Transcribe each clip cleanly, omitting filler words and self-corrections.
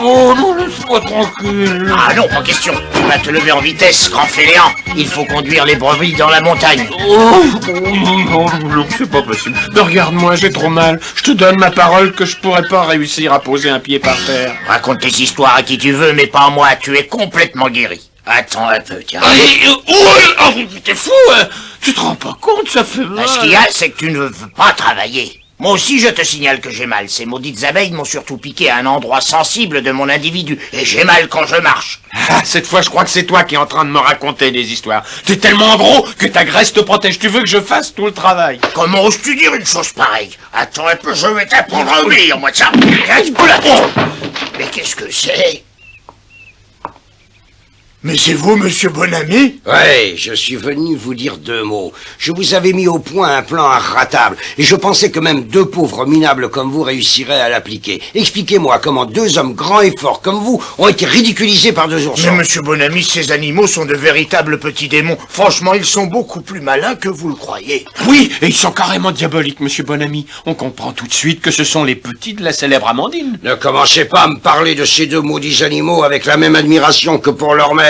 Oh non, laisse-moi tranquille. Ah non, pas question. Tu vas te lever en vitesse, grand fainéant. Il faut conduire les brebis dans la montagne. Oh non, c'est pas possible. Mais regarde-moi, j'ai trop mal. Je te donne ma parole que je pourrais pas réussir à poser un pied par terre. Raconte tes histoires à qui tu veux, mais pas à moi. Tu es complètement guéri. Attends un peu, tiens. T'es fou, hein? Tu te rends pas compte, ça fait mal. Ce qu'il y a, c'est que tu ne veux pas travailler. Moi aussi, je te signale que j'ai mal. Ces maudites abeilles m'ont surtout piqué à un endroit sensible de mon individu. Et j'ai mal quand je marche. Ah, cette fois, je crois que c'est toi qui es en train de me raconter des histoires. T'es tellement gros que ta graisse te protège. Tu veux que je fasse tout le travail? Comment oses-tu dire une chose pareille? Attends un peu, je vais t'apprendre à obéir, moi, de ça. Mais qu'est-ce que c'est? Mais c'est vous, monsieur Bonami? Ouais, je suis venu vous dire 2 mots. Je vous avais mis au point un plan inratable, et je pensais que même 2 pauvres minables comme vous réussiraient à l'appliquer. Expliquez-moi comment 2 hommes grands et forts comme vous ont été ridiculisés par 2 oursons. Mais monsieur Bonami, ces animaux sont de véritables petits démons. Franchement, ils sont beaucoup plus malins que vous le croyez. Oui, et ils sont carrément diaboliques, monsieur Bonami. On comprend tout de suite que ce sont les petits de la célèbre Amandine. Ne commencez pas à me parler de ces 2 maudits animaux avec la même admiration que pour leur mère.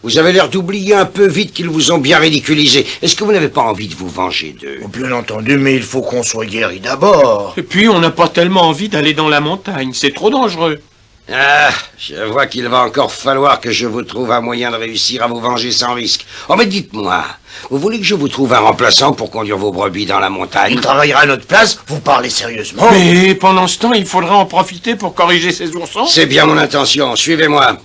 Vous avez l'air d'oublier un peu vite qu'ils vous ont bien ridiculisé. Est-ce que vous n'avez pas envie de vous venger d'eux? Bien entendu, mais il faut qu'on soit guéri d'abord. Et puis, on n'a pas tellement envie d'aller dans la montagne. C'est trop dangereux. Ah, je vois qu'il va encore falloir que je vous trouve un moyen de réussir à vous venger sans risque. Oh, mais dites-moi, vous voulez que je vous trouve un remplaçant pour conduire vos brebis dans la montagne? Il travaillera à notre place? Vous parlez sérieusement? Mais pendant ce temps, il faudra en profiter pour corriger ces oursons. C'est bien mon intention. Suivez-moi.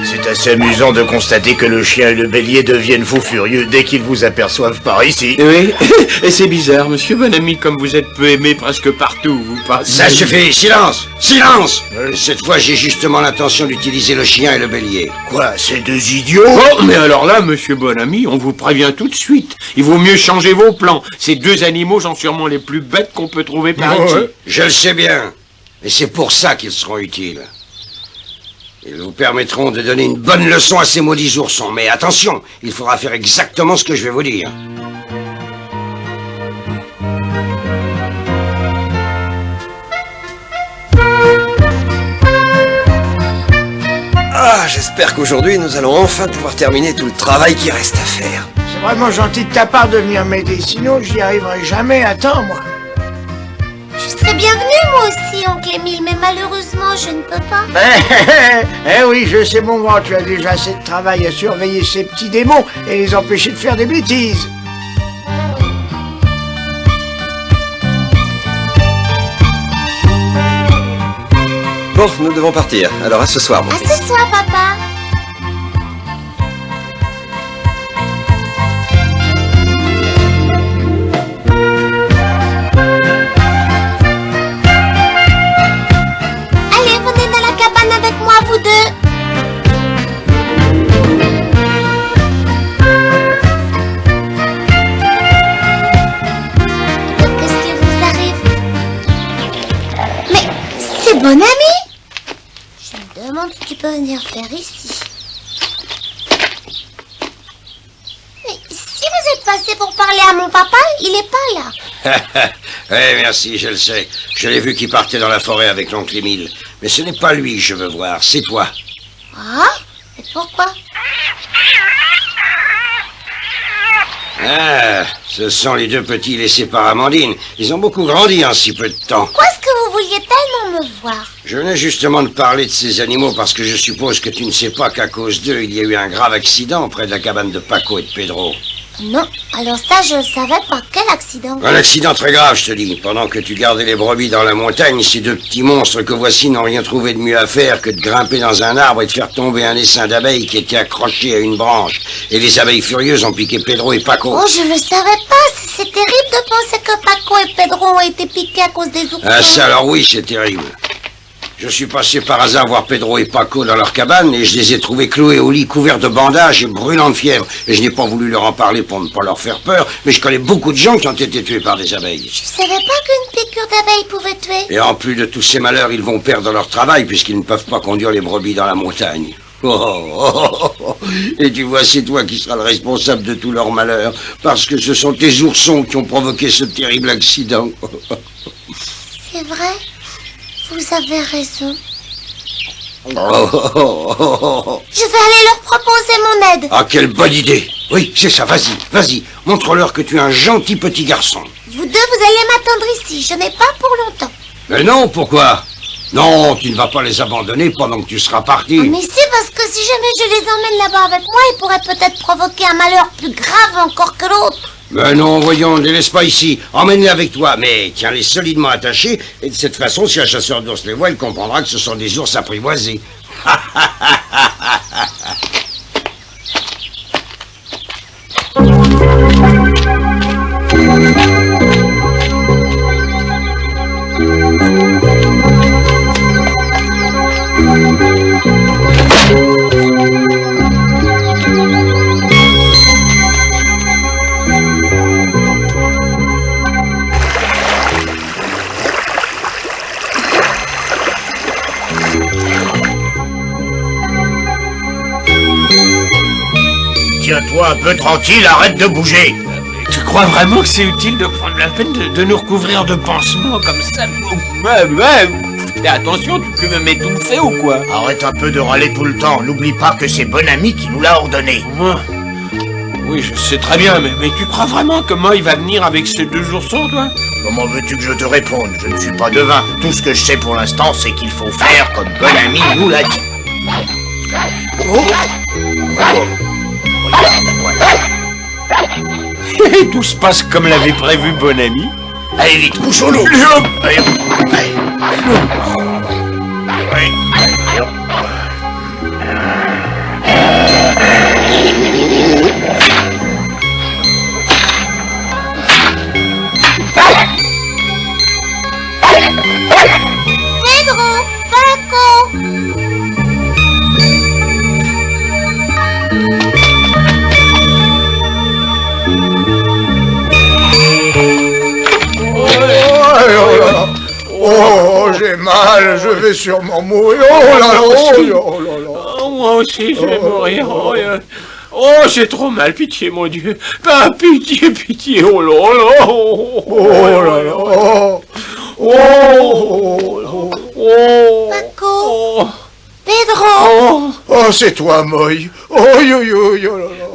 C'est assez amusant de constater que le chien et le bélier deviennent fous furieux dès qu'ils vous aperçoivent par ici. Oui, et c'est bizarre, monsieur Bonami, comme vous êtes peu aimé presque partout où vous passez. Ça suffit, silence! Silence! Cette fois, j'ai justement l'intention d'utiliser le chien et le bélier. Quoi, ces 2 idiots? Oh, mais alors là, monsieur Bonami, on vous prévient tout de suite. Il vaut mieux changer vos plans. Ces 2 animaux sont sûrement les plus bêtes qu'on peut trouver par ici. Je le sais bien. Et c'est pour ça qu'ils seront utiles. Ils vous permettront de donner une bonne leçon à ces maudits oursons. Mais attention, il faudra faire exactement ce que je vais vous dire. Ah, j'espère qu'aujourd'hui, nous allons enfin pouvoir terminer tout le travail qui reste à faire. C'est vraiment gentil de ta part de venir m'aider, sinon j'y arriverai jamais à temps, moi. Je serais bienvenue moi aussi, oncle Émile, mais malheureusement je ne peux pas. Eh oui, je sais mon grand, tu as déjà assez de travail à surveiller ces petits démons et les empêcher de faire des bêtises. Bon, nous devons partir. Alors à ce soir, mon À fils. ce soir, papa. Allez, venez dans la cabane avec moi, vous 2. Qu'est-ce qui vous arrive? Mais c'est Bonami? Je me demande ce qu'il peut venir faire ici. Mais si vous êtes passé pour parler à mon papa, il est pas là. Oui, merci, je le sais. Je l'ai vu qui partait dans la forêt avec l'oncle Émile. Mais ce n'est pas lui que je veux voir, c'est toi. Ah? Et pourquoi? Ah, ce sont les 2 petits laissés par Amandine. Ils ont beaucoup grandi en si peu de temps. Pourquoi est-ce que vous vouliez tellement me voir? Je venais justement de parler de ces animaux parce que je suppose que tu ne sais pas qu'à cause d'eux, il y a eu un grave accident près de la cabane de Paco et de Pedro. Non, alors ça je ne savais pas. Quel accident? Un accident très grave, je te dis. Pendant que tu gardais les brebis dans la montagne, ces 2 petits monstres que voici n'ont rien trouvé de mieux à faire que de grimper dans un arbre et de faire tomber un essaim d'abeilles qui était accroché à une branche. Et les abeilles furieuses ont piqué Pedro et Paco. Oh, je le savais pas. C'est terrible de penser que Paco et Pedro ont été piqués à cause des oursons. Ah ça, alors oui, c'est terrible. Je suis passé par hasard voir Pedro et Paco dans leur cabane et je les ai trouvés cloués au lit couverts de bandages et brûlants de fièvre. Et je n'ai pas voulu leur en parler pour ne pas leur faire peur, mais je connais beaucoup de gens qui ont été tués par des abeilles. Je savais pas qu'une piqûre d'abeille pouvait tuer. Et en plus de tous ces malheurs, ils vont perdre leur travail puisqu'ils ne peuvent pas conduire les brebis dans la montagne. Et tu vois, c'est toi qui seras le responsable de tous leurs malheurs, parce que ce sont tes oursons qui ont provoqué ce terrible accident. C'est vrai, vous avez raison. Je vais aller leur proposer mon aide. Ah, quelle bonne idée. Oui, c'est ça, vas-y. Montre-leur que tu es un gentil petit garçon. Vous deux, vous allez m'attendre ici, je n'ai pas pour longtemps. Mais non, pourquoi? Non, tu ne vas pas les abandonner pendant que tu seras parti. Oh, mais si, parce que si jamais je les emmène là-bas avec moi, ils pourraient peut-être provoquer un malheur plus grave encore que l'autre. Mais non, voyons, ne les laisse pas ici. Emmène-les avec toi, mais tiens-les solidement attachés. Et de cette façon, si un chasseur d'ours les voit, il comprendra que ce sont des ours apprivoisés. Tiens-toi un peu tranquille, arrête de bouger. Tu crois vraiment que c'est utile de prendre la peine de nous recouvrir de pansements comme ça? Fais attention, tu peux me m'étouffer ou quoi? Arrête un peu de râler tout le temps. N'oublie pas que c'est Bonami qui nous l'a ordonné. Oui, je sais très bien, mais tu crois vraiment que Moy va venir avec ces deux oursons, toi? Comment veux-tu que je te réponde? Je ne suis pas devin. Tout ce que je sais pour l'instant, c'est qu'il faut faire comme Bonami nous l'a dit. Et tout se passe comme l'avait prévu Bonami. Allez vite, couchons-nous. Allez. Pedro, Paco. Oh, j'ai mal, je vais sûrement mourir. Oh là là, oh là là. Oh, moi aussi, je vais mourir. Oh, j'ai trop mal, pitié, mon Dieu. Ah, pitié, oh là là. Oh là là. Oh. Paco. Pedro. Oh, c'est toi, Moy. Oh, yo là là.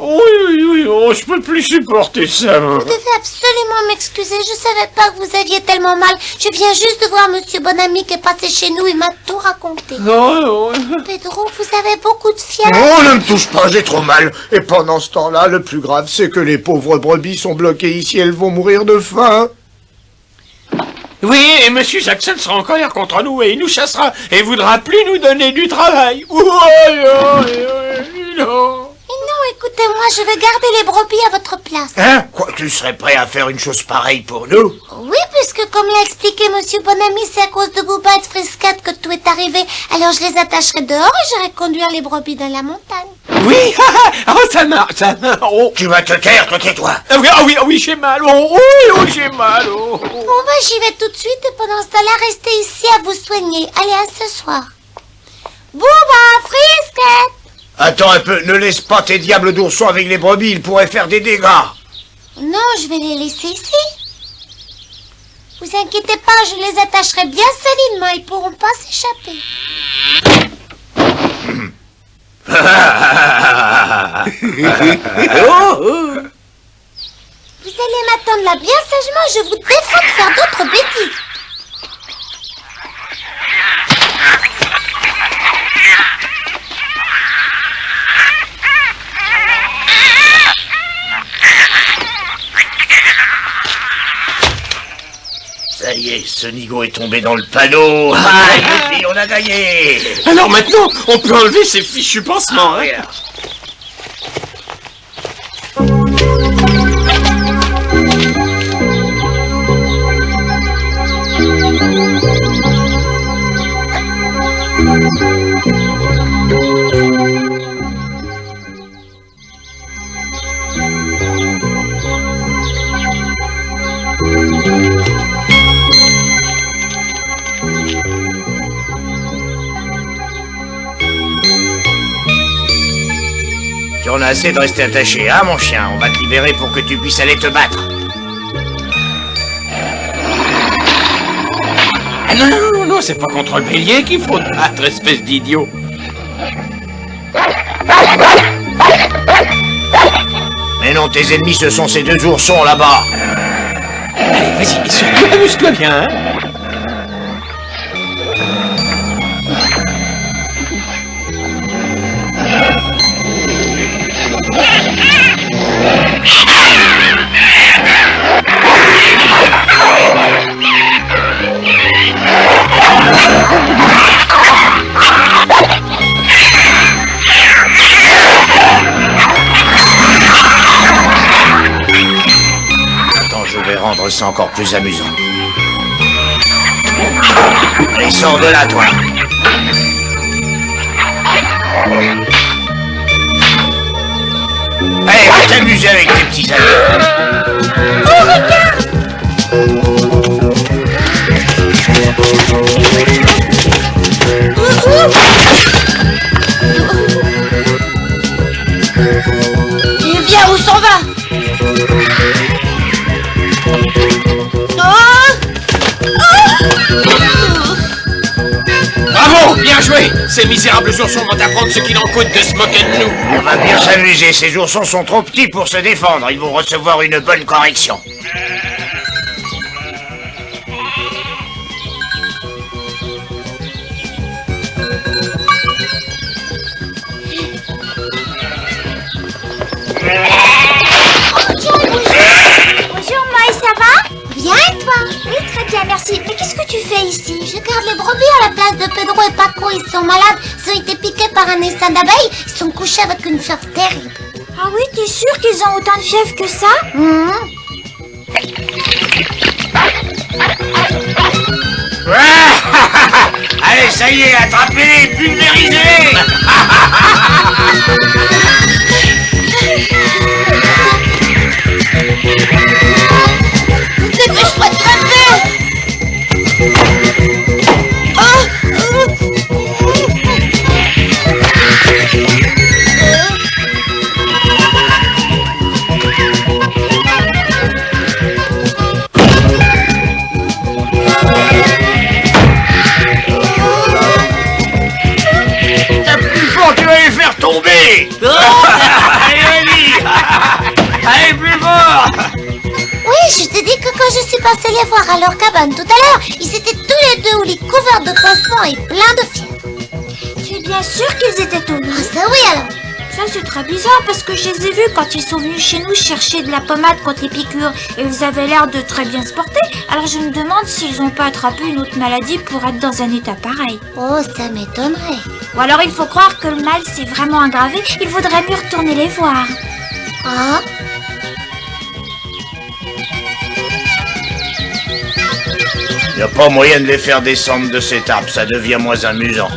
Oh, je peux plus supporter ça. Vous devez absolument m'excuser, je savais pas que vous aviez tellement mal. Je viens juste de voir Monsieur Bonami qui est passé chez nous, il m'a tout raconté. Non. Pedro, vous avez beaucoup de fièvre. Oh, ne me touche pas, j'ai trop mal. Et pendant ce temps-là, le plus grave, c'est que les pauvres brebis sont bloquées ici, elles vont mourir de faim. Oui, et Monsieur Jackson sera en colère contre nous et il nous chassera et voudra plus nous donner du travail. Non. Non, écoutez-moi, je vais garder les brebis à votre place. Hein? Quoi, tu serais prêt à faire une chose pareille pour nous? Oui, puisque comme l'a expliqué Monsieur Bonami, c'est à cause de Booba et de Friscat que tout est arrivé. Alors je les attacherai dehors et j'irai conduire les brebis dans la montagne. Oui, ça marche. Oh. Tu vas te taire, toi, tais-toi. Oui, j'ai mal. J'ai mal. Bon, j'y vais tout de suite et pendant ce temps-là, restez ici à vous soigner. Allez, à ce soir. Booba, Friscat. Attends un peu, ne laisse pas tes diables d'oursons avec les brebis, ils pourraient faire des dégâts. Non, je vais les laisser ici. Vous inquiétez pas, je les attacherai bien solidement, ils pourront pas s'échapper. Vous allez m'attendre là bien sagement, je vous défends de faire d'autres bêtises. Ça y est, ce nigo est tombé dans le panneau. Ah, et on a gagné. Alors maintenant, on peut enlever ces fichus pansements. Ah, Hein. regarde. Tu en as assez de rester attaché, hein, mon chien? On va te libérer pour que tu puisses aller te battre. Ah non, non, non, non, c'est pas contre le bélier qu'il faut te battre, espèce d'idiot. Mais non, tes ennemis, ce sont ces deux oursons là-bas. Allez, vas-y, surtout amuse-toi bien, hein. Attends, je vais rendre ça encore plus amusant. Allez, sors de là, toi. Allez, va t'amuser avec tes petits amis. Oh, regarde! Et viens, où s'en va? Bravo, bien joué. Ces misérables oursons vont apprendre ce qu'il en coûte de se moquer de nous. On va bien s'amuser, ces oursons sont trop petits pour se défendre. Ils vont recevoir une bonne correction. Bonjour, Maï, ça va? Bien, et toi? Oui, très bien, merci. Mais qu'est-ce que tu fais ici? Je garde les brebis à la place de Pedro et Paco. Ils sont malades. Ils ont été piqués par un essaim d'abeilles. Ils sont couchés avec une fièvre terrible. Ah oui, t'es sûr qu'ils ont autant de fièvre que ça? Allez, ça y est, attrapez-les, pulvérisez-les. Dépêche-toi de T'as plus fort, tu vas les faire tomber. Allez, vas-y. Allez, plus fort. Oui, je t'ai dit que quand je suis passée les voir à leur cabane tout à l'heure, ils étaient tous les deux au lit couverts de pansements et pleins de fièvre. Tu es bien sûr qu'ils étaient au lit? Ah ça oui alors. Ça c'est très bizarre parce que je les ai vus quand ils sont venus chez nous chercher de la pommade contre les piqûres et ils avaient l'air de très bien se porter. Alors je me demande s'ils n'ont pas attrapé une autre maladie pour être dans un état pareil. Oh, ça m'étonnerait. Ou alors il faut croire que le mal s'est vraiment aggravé, il vaudrait mieux retourner les voir. Ah, Y a pas moyen de les faire descendre de cet arbre, ça devient moins amusant.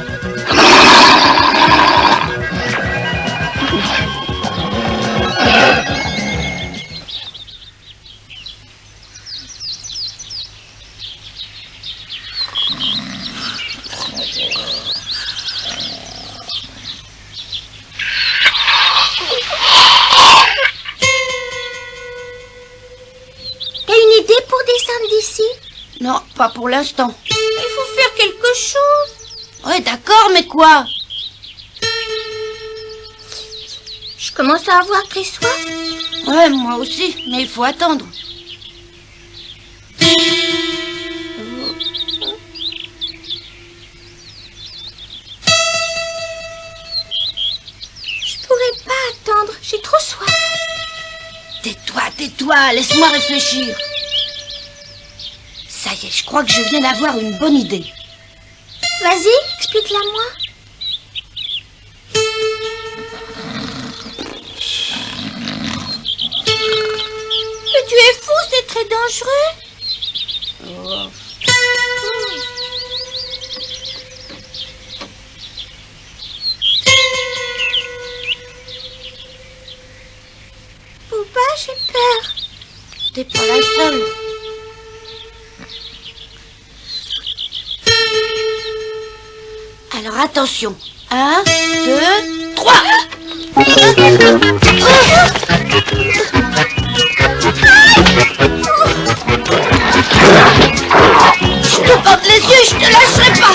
t'as une idée pour descendre d'ici? Non, pas pour l'instant. Il faut faire quelque chose. Ouais, d'accord, mais quoi? Je commence à avoir très soif. Ouais, moi aussi, mais il faut attendre. Je pourrais pas attendre, j'ai trop soif. Tais-toi, laisse-moi réfléchir. Ça y est, je crois que je viens d'avoir une bonne idée. Vas-y, explique-la moi. Mais tu es fou, c'est très dangereux. t'es pas la seule. Alors attention. 1, 2, 3. Je te bande les yeux, je te lâcherai pas.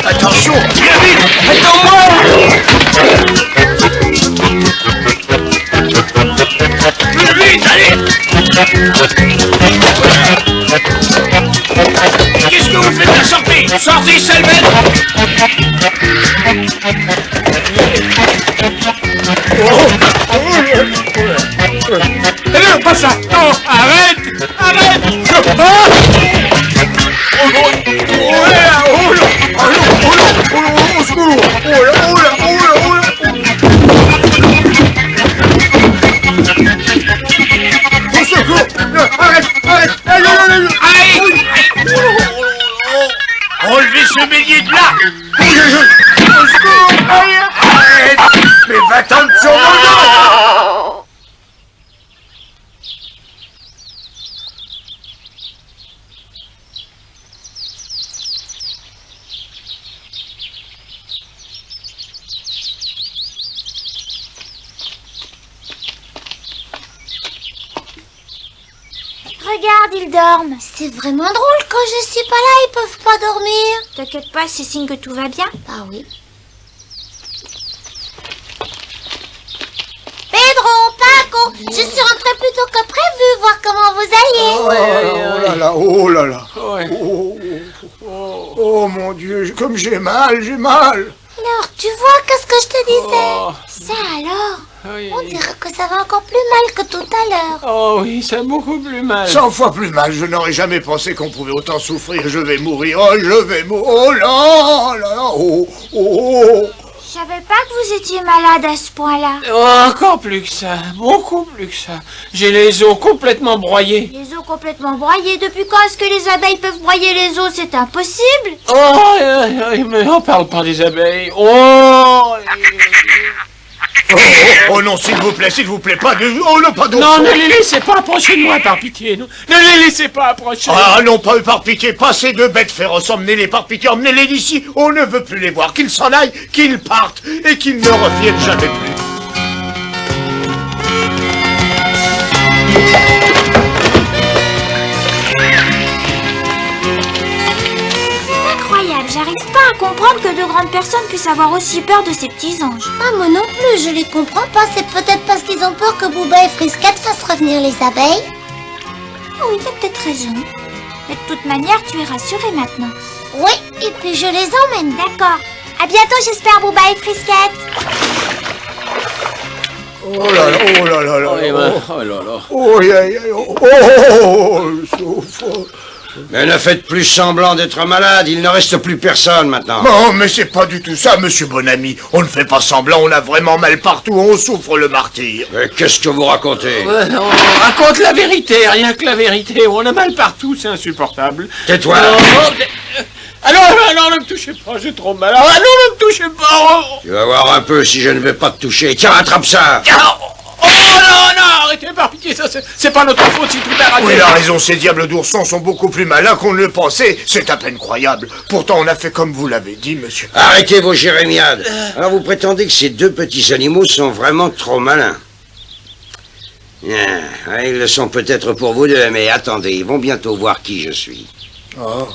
Attention, viens vite, attends-moi. Plus vite, allez. Qu'est-ce que vous faites là? Sortez, sortez, sale bête. Non, pas ça. Non, arrête. Arrête. Enlevez ce bélier de là. Arrête. Mais va-t'en sur mon dos. Regarde, ils dorment. C'est vraiment drôle, quand je suis pas là, ils peuvent pas dormir. T'inquiète pas, c'est signe que tout va bien. Ah oui. Pedro, Paco, je suis rentrée plus tôt que prévu, voir comment vous alliez. Oh là là, oh là là. Ouais. Oh mon Dieu, comme j'ai mal, j'ai mal. Alors, tu vois, qu'est-ce que je te disais? Oh. Ça alors, Oui. on dirait que ça va encore plus mal que tout à l'heure. Oh oui, ça a beaucoup plus mal. 100 fois plus mal, je n'aurais jamais pensé qu'on pouvait autant souffrir, je vais mourir, oh je vais mourir, oh là là, oh, oh. Je savais pas que vous étiez malade à ce point-là. Oh, encore plus que ça, beaucoup plus que ça. J'ai les os complètement broyés. Les os complètement broyés. Depuis quand est-ce que les abeilles peuvent broyer les os? C'est impossible. Oh, mais on parle pas des abeilles. Oh, Oh non, s'il vous plaît, pas de... Oh non, pas d'eau. non, ne les laissez pas approcher de moi par pitié. Non. Ne les laissez pas approcher. Ah non, pas par pitié, pas ces deux bêtes féroces, emmenez-les par pitié, emmenez-les d'ici, on ne veut plus les voir, qu'ils s'en aillent, qu'ils partent, et qu'ils ne reviennent jamais plus. Incroyable, j'arrive pas à comprendre que de grandes personnes puissent avoir aussi peur de ces petits anges. Ah, moi non plus, je les comprends pas. C'est peut-être parce qu'ils ont peur que Booba et Frisquette fassent revenir les abeilles. Ah oui, t'as peut-être raison. Mais de toute manière, tu es rassurée maintenant. Oui, et puis je les emmène. D'accord. À bientôt, j'espère, Booba et Frisquette. Oh là là, oh là là là, Oh, Emma, oh là là. oh, oh, oh. Mais ne faites plus semblant d'être malade, il ne reste plus personne maintenant. Non, mais c'est pas du tout ça, monsieur Bonami. On ne fait pas semblant, on a vraiment mal partout, on souffre le martyr. Mais qu'est-ce que vous racontez? On raconte la vérité, rien que la vérité. On a mal partout, c'est insupportable. Tais-toi. Non, ne me touchez pas, j'ai trop mal. Ah non, ne me touchez pas. Tu vas voir un peu si je ne vais pas te toucher. Tiens, attrape ça. Oh non, arrêtez, par pitié, ça c'est pas notre faute si tout est raté. Oui, il a raison, ces diables d'oursons sont beaucoup plus malins qu'on ne le pensait. C'est à peine croyable. Pourtant, on a fait comme vous l'avez dit, monsieur. Arrêtez vos jérémiades. Alors vous prétendez que ces deux petits animaux sont vraiment trop malins. Ah, ils le sont peut-être pour vous deux, mais attendez, ils vont bientôt voir qui je suis. Oh.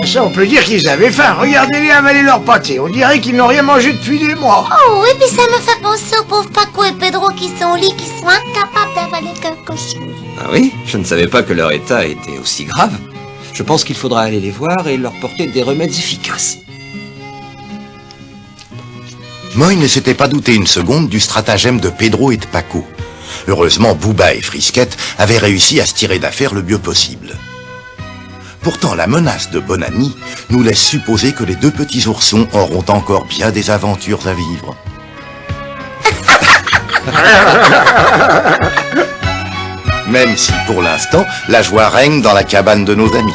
Ça, on peut dire qu'ils avaient faim. Regardez-les avaler leur pâté. On dirait qu'ils n'ont rien mangé depuis des mois. Oh oui, puis ça me fait penser aux pauvres Paco et Pedro qui sont au lit, qui sont incapables d'avaler quelque chose. Ah oui? Je ne savais pas que leur état était aussi grave. Je pense qu'il faudra aller les voir et leur porter des remèdes efficaces. Moy ne s'était pas douté une seconde du stratagème de Pedro et de Paco. Heureusement, Booba et Frisquette avaient réussi à se tirer d'affaire le mieux possible. Pourtant, la menace de Bonamy nous laisse supposer que les deux petits oursons auront encore bien des aventures à vivre. Même si, pour l'instant, la joie règne dans la cabane de nos amis.